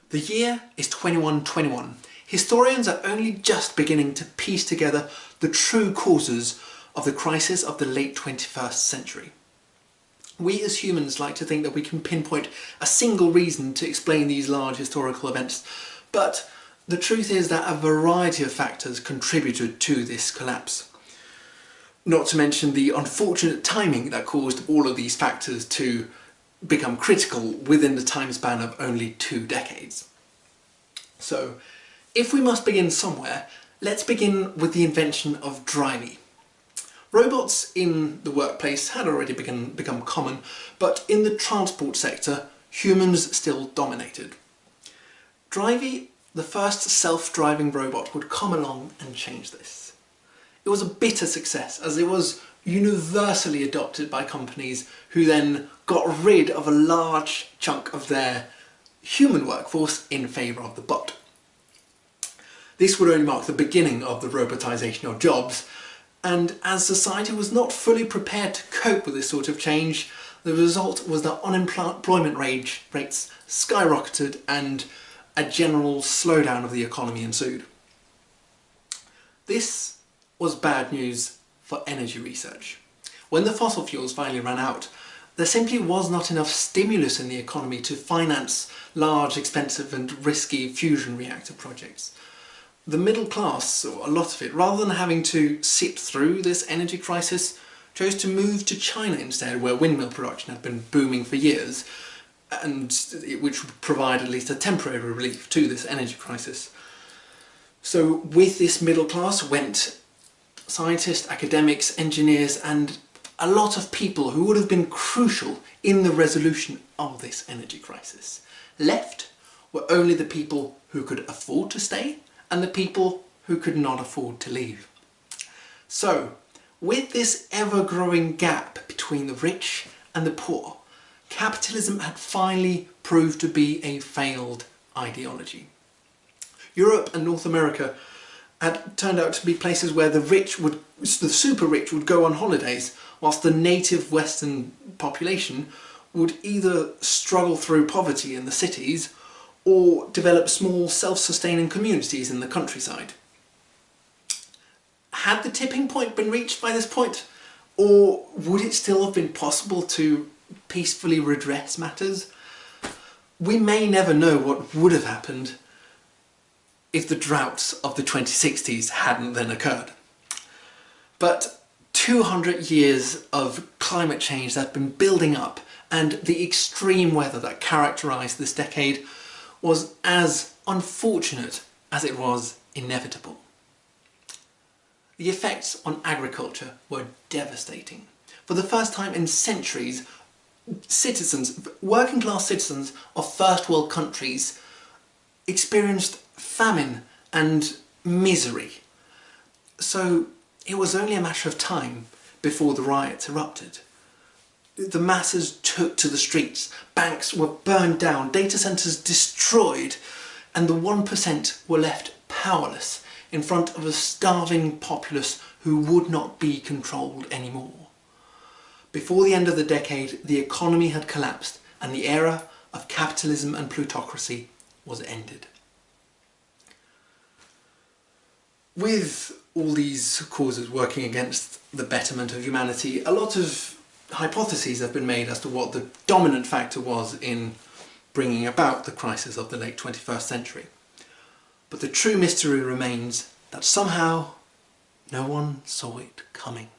The year is 2121. Historians are only just beginning to piece together the true causes of the crisis of the late 21st century. We as humans like to think that we can pinpoint a single reason to explain these large historical events, but the truth is that a variety of factors contributed to this collapse. Not to mention the unfortunate timing that caused all of these factors to become critical within the time span of only 2 decades. So, if we must begin somewhere, let's begin with the invention of drivey. Robots in the workplace had already become common, but in the transport sector, humans still dominated. Drivey, the first self-driving robot, would come along and change this. It was a bitter success, as it was universally adopted by companies who then got rid of a large chunk of their human workforce in favour of the bot. This would only mark the beginning of the robotisation of jobs, and as society was not fully prepared to cope with this sort of change, the result was that unemployment rates skyrocketed and a general slowdown of the economy ensued. This was bad news for energy research. When the fossil fuels finally ran out, there simply was not enough stimulus in the economy to finance large, expensive and risky fusion reactor projects. The middle class, or a lot of it, rather than having to sit through this energy crisis, chose to move to China instead, where windmill production had been booming for years, and which would provide at least a temporary relief to this energy crisis. So with this middle class went scientists, academics, engineers and a lot of people who would have been crucial in the resolution of this energy crisis. Left were only the people who could afford to stay and the people who could not afford to leave. So, with this ever-growing gap between the rich and the poor, capitalism had finally proved to be a failed ideology. Europe and North America had turned out to be places where the super rich would go on holidays, whilst the native Western population would either struggle through poverty in the cities or develop small self-sustaining communities in the countryside. Had the tipping point been reached by this point, or would it still have been possible to peacefully redress matters? We may never know what would have happened if the droughts of the 2060s hadn't then occurred. But 200 years of climate change that had been building up and the extreme weather that characterised this decade was as unfortunate as it was inevitable. The effects on agriculture were devastating. For the first time in centuries, working class citizens of first world countries experienced famine and misery. So it was only a matter of time before the riots erupted. The masses took to the streets, banks were burned down, data centres destroyed, and the 1% were left powerless in front of a starving populace who would not be controlled anymore. Before the end of the decade, the economy had collapsed and the era of capitalism and plutocracy was ended. With all these causes working against the betterment of humanity, a lot of hypotheses have been made as to what the dominant factor was in bringing about the crisis of the late 21st century. But the true mystery remains that somehow no one saw it coming.